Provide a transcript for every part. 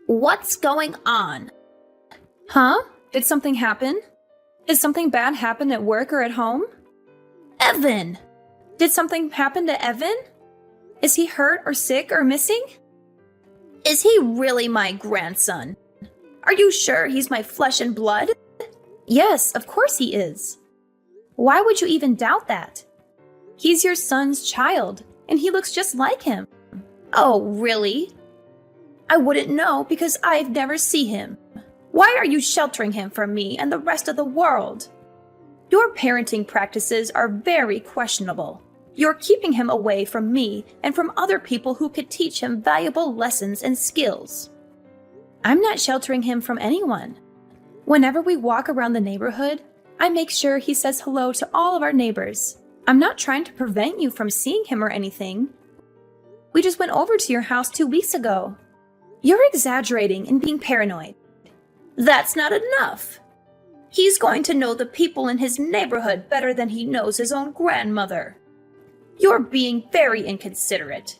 What's going on? Huh? Did something happen? Did something bad happen at work or at home? Evan! Did something happen to Evan? Is he hurt or sick or missing? Is he really my grandson? Are you sure he's my flesh and blood? Yes, of course he is. Why would you even doubt that? He's your son's child, and he looks just like him. Oh, really? I wouldn't know because I've never seen him. Why are you sheltering him from me and the rest of the world? Your parenting practices are very questionable. You're keeping him away from me and from other people who could teach him valuable lessons and skills. I'm not sheltering him from anyone. Whenever we walk around the neighborhood, I make sure he says hello to all of our neighbors. I'm not trying to prevent you from seeing him or anything. We just went over to your house 2 weeks ago. You're exaggerating and being paranoid. That's not enough. He's going to know the people in his neighborhood better than he knows his own grandmother. You're being very inconsiderate.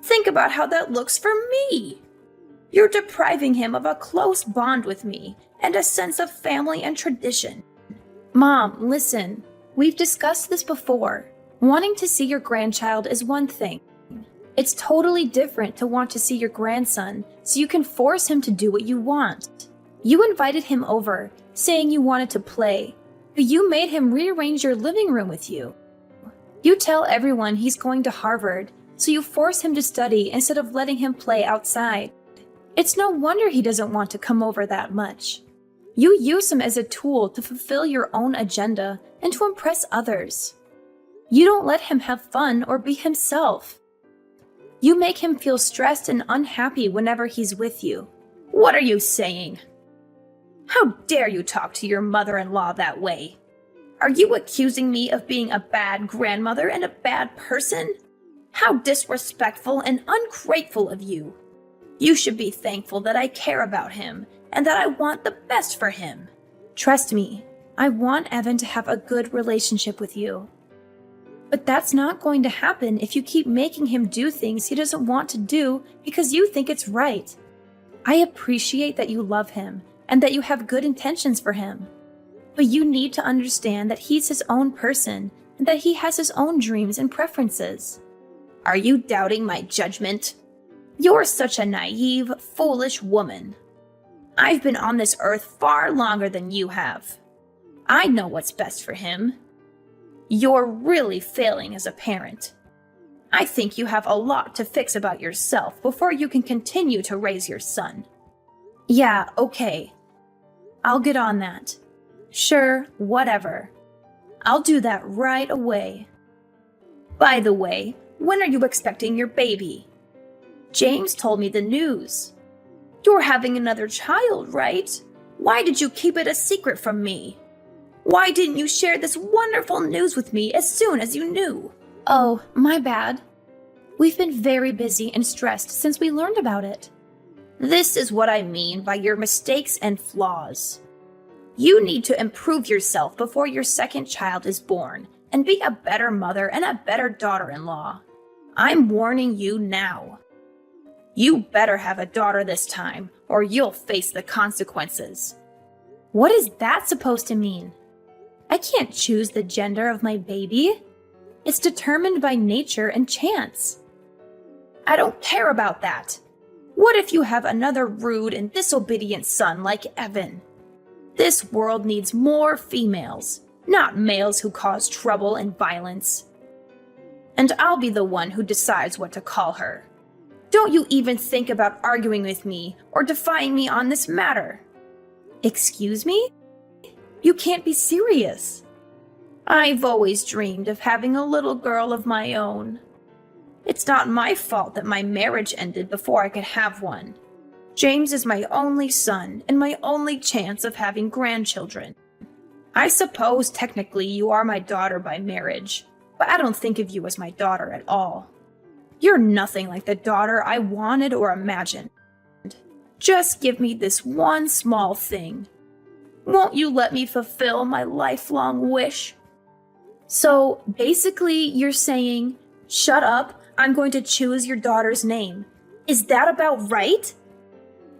Think about how that looks for me. You're depriving him of a close bond with me and a sense of family and tradition. Mom, listen. We've discussed this before. Wanting to see your grandchild is one thing. It's totally different to want to see your grandson so you can force him to do what you want. You invited him over, saying you wanted to play, but you made him rearrange your living room with you. You tell everyone he's going to Harvard, so you force him to study instead of letting him play outside. It's no wonder he doesn't want to come over that much. You use him as a tool to fulfill your own agenda and to impress others. You don't let him have fun or be himself. You make him feel stressed and unhappy whenever he's with you. What are you saying? How dare you talk to your mother-in-law that way? Are you accusing me of being a bad grandmother and a bad person? How disrespectful and ungrateful of you. You should be thankful that I care about him and that I want the best for him. Trust me, I want Evan to have a good relationship with you. But that's not going to happen if you keep making him do things he doesn't want to do because you think it's right. I appreciate that you love him and that you have good intentions for him. But you need to understand that he's his own person and that he has his own dreams and preferences. Are you doubting my judgment? You're such a naive, foolish woman. I've been on this earth far longer than you have. I know what's best for him. You're really failing as a parent. I think you have a lot to fix about yourself before you can continue to raise your son. Yeah, okay. I'll get on that. Sure, whatever. I'll do that right away. By the way, when are you expecting your baby? James told me the news. You're having another child, right? Why did you keep it a secret from me? Why didn't you share this wonderful news with me as soon as you knew? Oh, my bad. We've been very busy and stressed since we learned about it. This is what I mean by your mistakes and flaws. You need to improve yourself before your second child is born and be a better mother and a better daughter-in-law. I'm warning you now. You better have a daughter this time, or you'll face the consequences. What is that supposed to mean? I can't choose the gender of my baby. It's determined by nature and chance. I don't care about that. What if you have another rude and disobedient son like Evan? This world needs more females, not males who cause trouble and violence. And I'll be the one who decides what to call her. Don't you even think about arguing with me or defying me on this matter. Excuse me? You can't be serious. I've always dreamed of having a little girl of my own. It's not my fault that my marriage ended before I could have one. James is my only son and my only chance of having grandchildren. I suppose technically you are my daughter by marriage, but I don't think of you as my daughter at all. You're nothing like the daughter I wanted or imagined. Just give me this one small thing. Won't you let me fulfill my lifelong wish? So basically you're saying, shut up, I'm going to choose your daughter's name. Is that about right?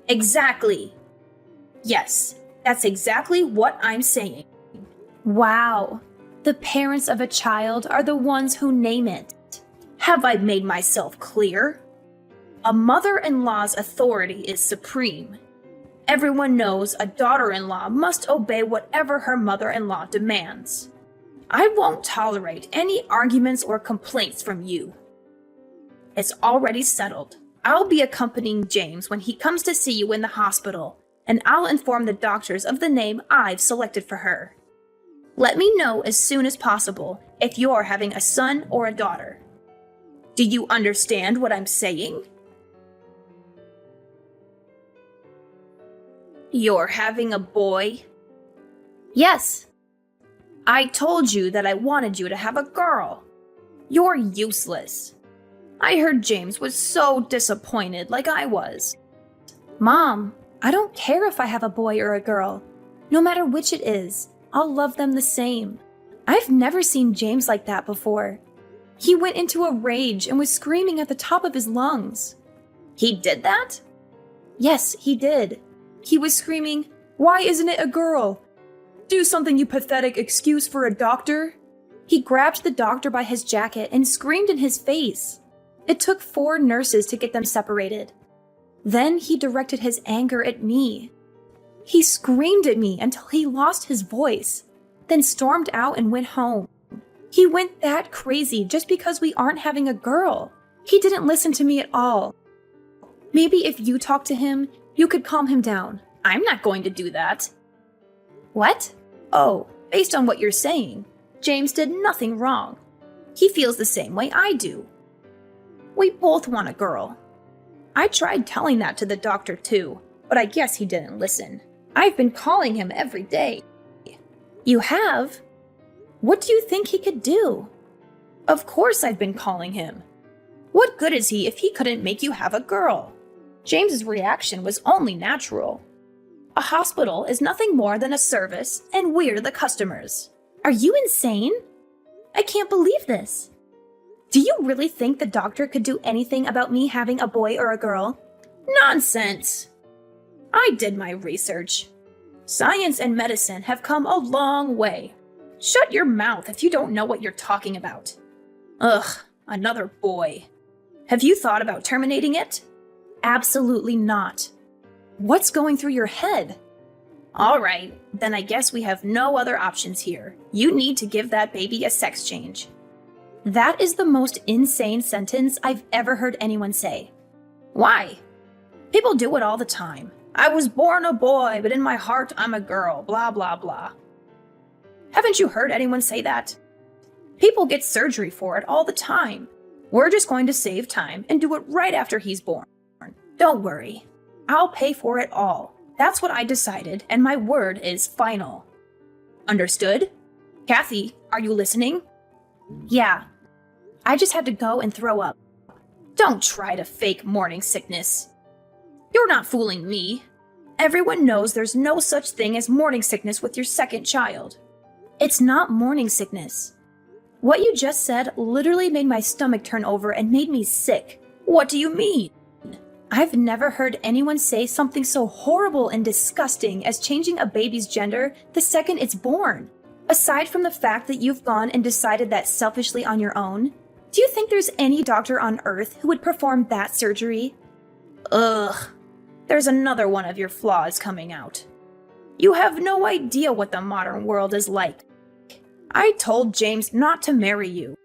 Exactly. Yes, that's exactly what I'm saying. Wow. The parents of a child are the ones who name it. Have I made myself clear? A mother-in-law's authority is supreme. Everyone knows a daughter-in-law must obey whatever her mother-in-law demands. I won't tolerate any arguments or complaints from you. It's already settled. I'll be accompanying James when he comes to see you in the hospital, and I'll inform the doctors of the name I've selected for her. Let me know as soon as possible if you're having a son or a daughter. Do you understand what I'm saying? You're having a boy? Yes. I told you that I wanted you to have a girl. You're useless. I heard James was so disappointed like I was. Mom, I don't care if I have a boy or a girl. No matter which it is, I'll love them the same. I've never seen James like that before. He went into a rage and was screaming at the top of his lungs. He did that? Yes, he did. He was screaming, "Why isn't it a girl? Do something, you pathetic excuse for a doctor." He grabbed the doctor by his jacket and screamed in his face. It took 4 nurses to get them separated. Then he directed his anger at me. He screamed at me until he lost his voice, then stormed out and went home. He went that crazy just because we aren't having a girl. He didn't listen to me at all. Maybe if you talk to him, you could calm him down. I'm not going to do that. What? Oh, based on what you're saying, James did nothing wrong. He feels the same way I do. We both want a girl. I tried telling that to the doctor too, but I guess he didn't listen. I've been calling him every day. You have? What do you think he could do? Of course I've been calling him. What good is he if he couldn't make you have a girl? James's reaction was only natural. A hospital is nothing more than a service, and we're the customers. Are you insane? I can't believe this. Do you really think the doctor could do anything about me having a boy or a girl? Nonsense! I did my research. Science and medicine have come a long way. Shut your mouth if you don't know what you're talking about. Ugh, another boy. Have you thought about terminating it? Absolutely not. What's going through your head? All right, then I guess we have no other options here. You need to give that baby a sex change. That is the most insane sentence I've ever heard anyone say. Why? People do it all the time. I was born a boy, but in my heart I'm a girl, blah, blah, blah. Haven't you heard anyone say that? People get surgery for it all the time. We're just going to save time and do it right after he's born. Don't worry. I'll pay for it all. That's what I decided, and my word is final. Understood? Kathy, are you listening? Yeah. I just had to go and throw up. Don't try to fake morning sickness. You're not fooling me. Everyone knows there's no such thing as morning sickness with your second child. It's not morning sickness. What you just said literally made my stomach turn over and made me sick. What do you mean? I've never heard anyone say something so horrible and disgusting as changing a baby's gender the second it's born. Aside from the fact that you've gone and decided that selfishly on your own, do you think there's any doctor on earth who would perform that surgery? Ugh, there's another one of your flaws coming out. You have no idea what the modern world is like. I told James not to marry you.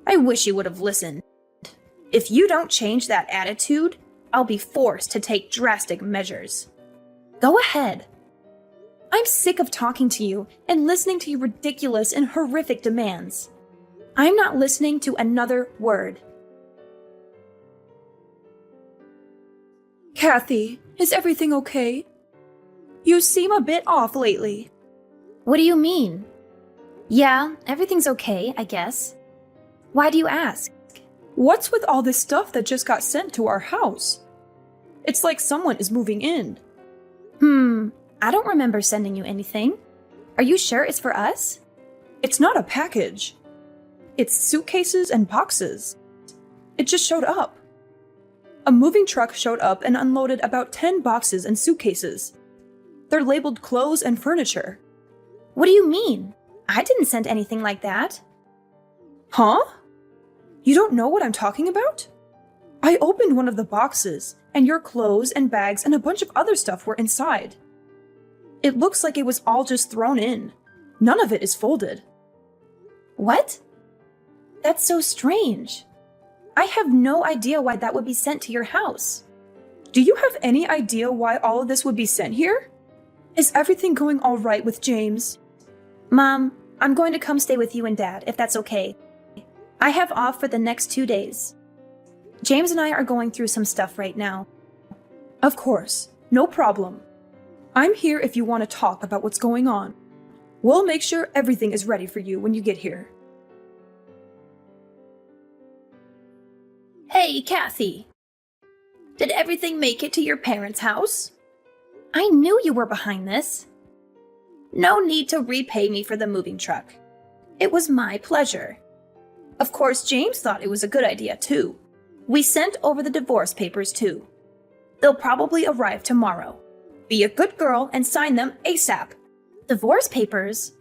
I wish he would have listened. If you don't change that attitude, I'll be forced to take drastic measures. Go ahead. I'm sick of talking to you and listening to your ridiculous and horrific demands. I'm not listening to another word. Kathy, is everything okay? You seem a bit off lately. What do you mean? Yeah, everything's okay, I guess. Why do you ask? What's with all this stuff that just got sent to our house? It's like someone is moving in. I don't remember sending you anything. Are you sure it's for us? It's not a package. It's suitcases and boxes. It just showed up. A moving truck showed up and unloaded about 10 boxes and suitcases. They're labeled clothes and furniture. What do you mean? I didn't send anything like that. Huh? You don't know what I'm talking about? I opened one of the boxes, and your clothes and bags and a bunch of other stuff were inside. It looks like it was all just thrown in. None of it is folded. What? That's so strange. I have no idea why that would be sent to your house. Do you have any idea why all of this would be sent here? Is everything going all right with James? Mom, I'm going to come stay with you and Dad, if that's okay. I have off for the next 2 days. James and I are going through some stuff right now. Of course, no problem. I'm here if you want to talk about what's going on. We'll make sure everything is ready for you when you get here. Hey, Kathy. Did everything make it to your parents' house? I knew you were behind this. No need to repay me for the moving truck. It was my pleasure. Of course, James thought it was a good idea, too. We sent over the divorce papers, too. They'll probably arrive tomorrow. Be a good girl and sign them ASAP. Divorce papers?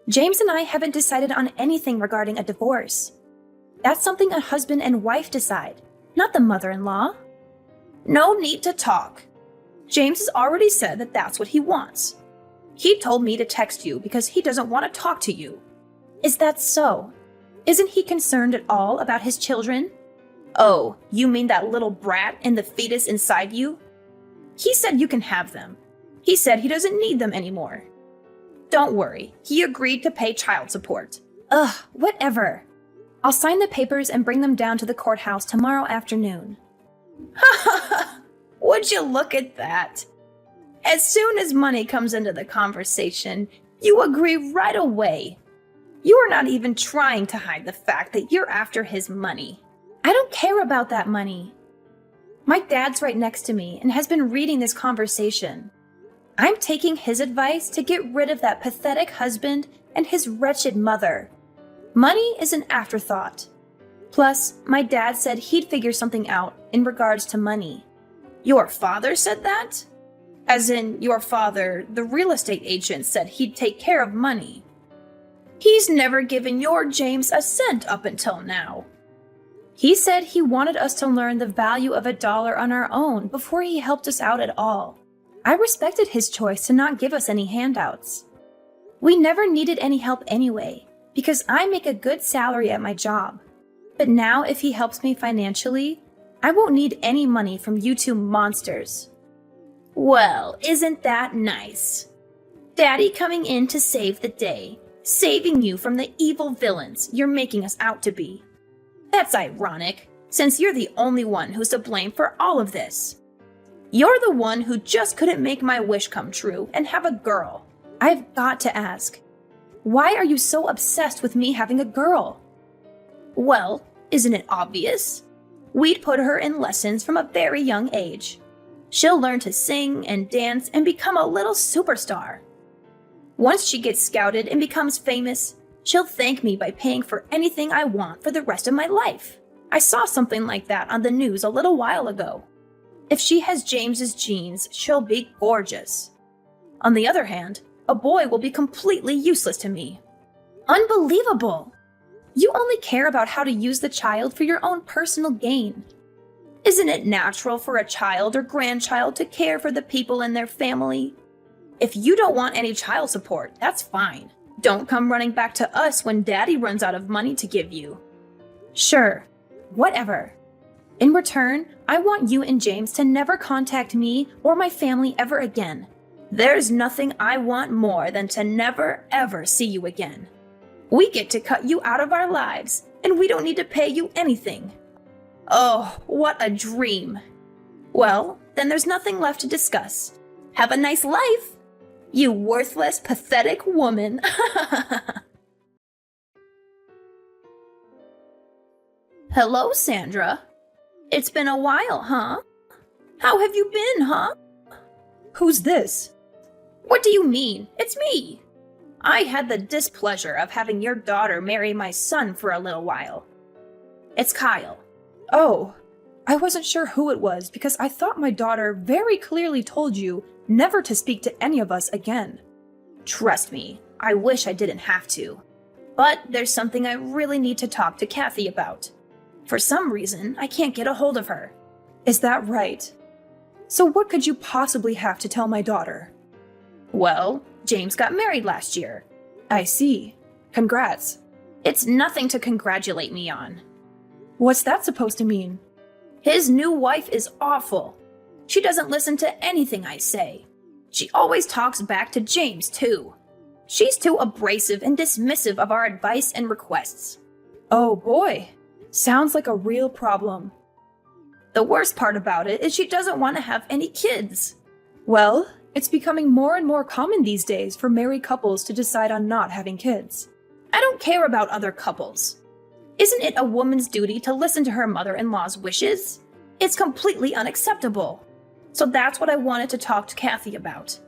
James and I haven't decided on anything regarding a divorce. That's something a husband and wife decide, not the mother-in-law. No need to talk. James has already said that that's what he wants. He told me to text you because he doesn't want to talk to you. Is that so? Isn't he concerned at all about his children? Oh, you mean that little brat and the fetus inside you? He said you can have them. He said he doesn't need them anymore. Don't worry, he agreed to pay child support. Ugh, whatever. I'll sign the papers and bring them down to the courthouse tomorrow afternoon. Ha ha ha! Would you look at that? As soon as money comes into the conversation, you agree right away. You are not even trying to hide the fact that you're after his money. I don't care about that money. My dad's right next to me and has been reading this conversation. I'm taking his advice to get rid of that pathetic husband and his wretched mother. Money is an afterthought. Plus, my dad said he'd figure something out in regards to money. Your father said that? As in, your father, the real estate agent, said he'd take care of money. He's never given your James a cent up until now. He said he wanted us to learn the value of $1 on our own before he helped us out at all. I respected his choice to not give us any handouts. We never needed any help anyway, because I make a good salary at my job. But now if he helps me financially, I won't need any money from you two monsters. Well, isn't that nice? Daddy coming in to save the day, saving you from the evil villains you're making us out to be. That's ironic, since you're the only one who's to blame for all of this. You're the one who just couldn't make my wish come true and have a girl. I've got to ask, why are you so obsessed with me having a girl? Well, isn't it obvious? We'd put her in lessons from a very young age. She'll learn to sing and dance and become a little superstar. Once she gets scouted and becomes famous, she'll thank me by paying for anything I want for the rest of my life. I saw something like that on the news a little while ago. If she has James's genes, she'll be gorgeous. On the other hand, a boy will be completely useless to me. Unbelievable! You only care about how to use the child for your own personal gain. Isn't it natural for a child or grandchild to care for the people in their family? If you don't want any child support, that's fine. Don't come running back to us when Daddy runs out of money to give you. Sure, whatever. In return, I want you and James to never contact me or my family ever again. There's nothing I want more than to never, ever see you again. We get to cut you out of our lives, and we don't need to pay you anything. Oh, what a dream. Well, then there's nothing left to discuss. Have a nice life, you worthless, pathetic woman. Hello, Sandra. It's been a while, huh? How have you been, huh? Who's this? What do you mean? It's me. I had the displeasure of having your daughter marry my son for a little while. It's Kyle. Oh, I wasn't sure who it was because I thought my daughter very clearly told you never to speak to any of us again. Trust me, I wish I didn't have to. But there's something I really need to talk to Kathy about. For some reason, I can't get a hold of her. Is that right? So what could you possibly have to tell my daughter? Well, James got married last year. I see. Congrats. It's nothing to congratulate me on. What's that supposed to mean? His new wife is awful. She doesn't listen to anything I say. She always talks back to James, too. She's too abrasive and dismissive of our advice and requests. Oh boy. Sounds like a real problem. The worst part about it is she doesn't want to have any kids. Well, it's becoming more and more common these days for married couples to decide on not having kids. I don't care about other couples. Isn't it a woman's duty to listen to her mother-in-law's wishes? It's completely unacceptable. So that's what I wanted to talk to Kathy about.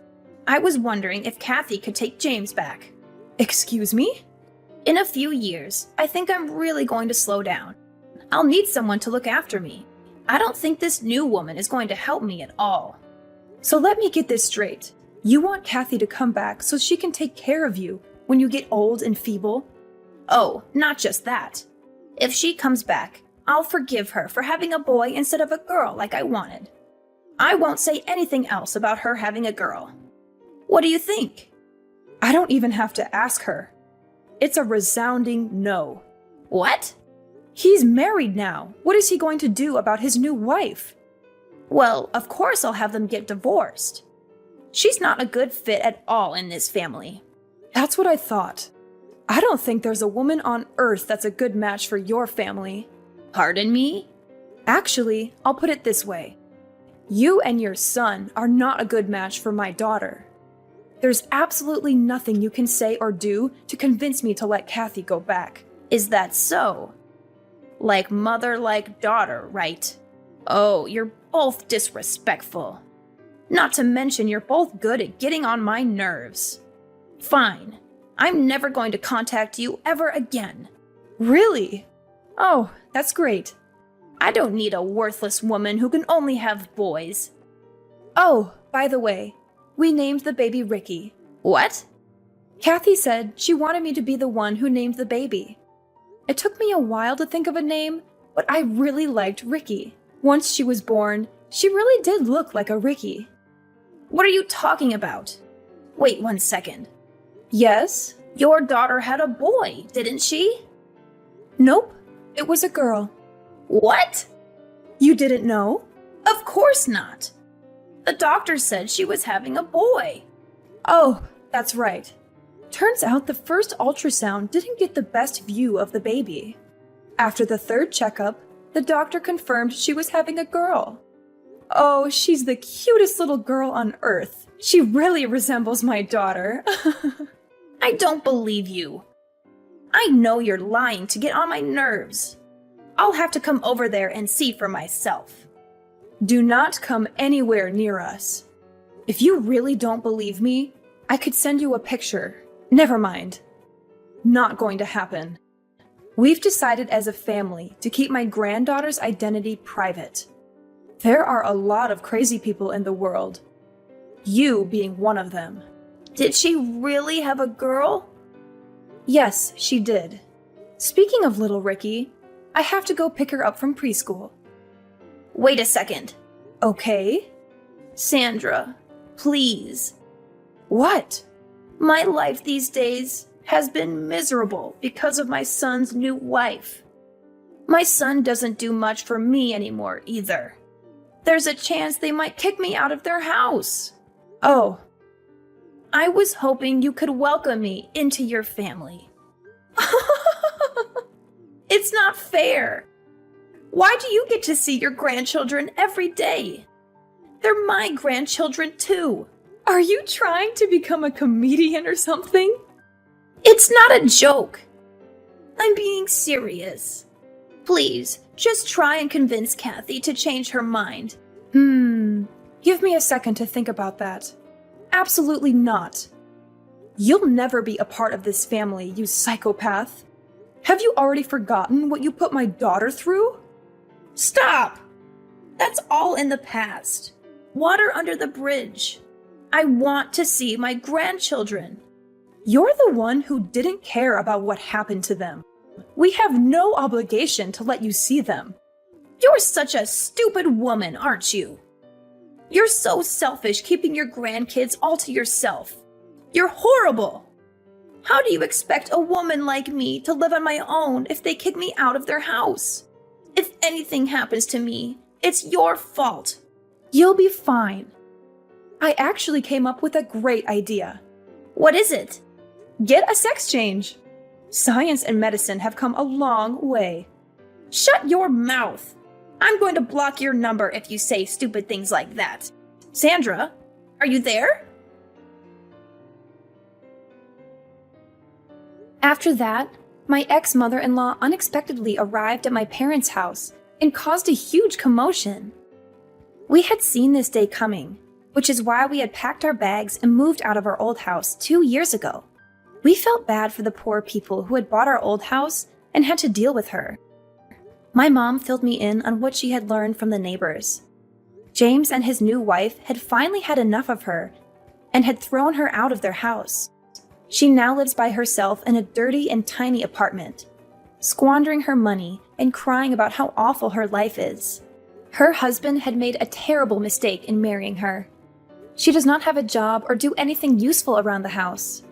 I was wondering if Kathy could take James back. Excuse me? In a few years, I think I'm really going to slow down. I'll need someone to look after me. I don't think this new woman is going to help me at all. So let me get this straight. You want Kathy to come back so she can take care of you when you get old and feeble? Oh, not just that. If she comes back, I'll forgive her for having a boy instead of a girl like I wanted. I won't say anything else about her having a girl. What do you think? I don't even have to ask her. It's a resounding no. What? He's married now. What is he going to do about his new wife? Well, of course I'll have them get divorced. She's not a good fit at all in this family. That's what I thought. I don't think there's a woman on earth that's a good match for your family. Pardon me? Actually, I'll put it this way. You and your son are not a good match for my daughter. There's absolutely nothing you can say or do to convince me to let Kathy go back. Is that so? Like mother, like daughter, right? Oh, you're both disrespectful. Not to mention you're both good at getting on my nerves. Fine. I'm never going to contact you ever again. Really? Oh, that's great. I don't need a worthless woman who can only have boys. Oh, by the way, we named the baby Ricky. What? Kathy said she wanted me to be the one who named the baby. It took me a while to think of a name, but I really liked Ricky. Once she was born, she really did look like a Ricky. What are you talking about? Wait 1 second. Yes? Your daughter had a boy, didn't she? Nope, it was a girl. What? You didn't know? Of course not. The doctor said she was having a boy. Oh, that's right. Turns out the first ultrasound didn't get the best view of the baby. After the third checkup, the doctor confirmed she was having a girl. Oh, she's the cutest little girl on earth. She really resembles my daughter. I don't believe you. I know you're lying to get on my nerves. I'll have to come over there and see for myself. Do not come anywhere near us. If you really don't believe me, I could send you a picture. Never mind. Not going to happen. We've decided as a family to keep my granddaughter's identity private. There are a lot of crazy people in the world. You being one of them. Did she really have a girl? Yes, she did. Speaking of little Ricky, I have to go pick her up from preschool. Wait a second. Okay? Sandra, please. What? My life these days has been miserable because of my son's new wife. My son doesn't do much for me anymore either. There's a chance they might kick me out of their house. Oh. I was hoping you could welcome me into your family. It's not fair. Why do you get to see your grandchildren every day? They're my grandchildren too. Are you trying to become a comedian or something? It's not a joke. I'm being serious. Please, just try and convince Kathy to change her mind. Give me a second to think about that. Absolutely not. You'll never be a part of this family, you psychopath. Have you already forgotten what you put my daughter through? Stop! That's all in the past. Water under the bridge. I want to see my grandchildren. You're the one who didn't care about what happened to them. We have no obligation to let you see them. You're such a stupid woman, aren't you? You're so selfish keeping your grandkids all to yourself. You're horrible. How do you expect a woman like me to live on my own if they kick me out of their house? If anything happens to me, it's your fault. You'll be fine. I actually came up with a great idea. What is it? Get a sex change. Science and medicine have come a long way. Shut your mouth. I'm going to block your number if you say stupid things like that. Sandra, are you there? After that, my ex-mother-in-law unexpectedly arrived at my parents' house and caused a huge commotion. We had seen this day coming, which is why we had packed our bags and moved out of our old house 2 years ago. We felt bad for the poor people who had bought our old house and had to deal with her. My mom filled me in on what she had learned from the neighbors. James and his new wife had finally had enough of her and had thrown her out of their house. She now lives by herself in a dirty and tiny apartment, squandering her money and crying about how awful her life is. Her husband had made a terrible mistake in marrying her. She does not have a job or do anything useful around the house.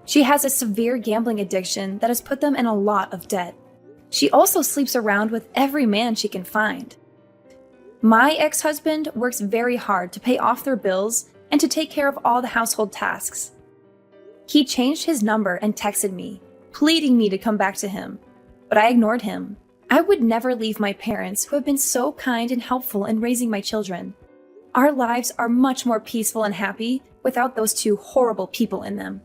She has a severe gambling addiction that has put them in a lot of debt. She also sleeps around with every man she can find. My ex-husband works very hard to pay off their bills and to take care of all the household tasks. He changed his number and texted me, pleading me to come back to him, but I ignored him. I would never leave my parents, who have been so kind and helpful in raising my children. Our lives are much more peaceful and happy without those two horrible people in them.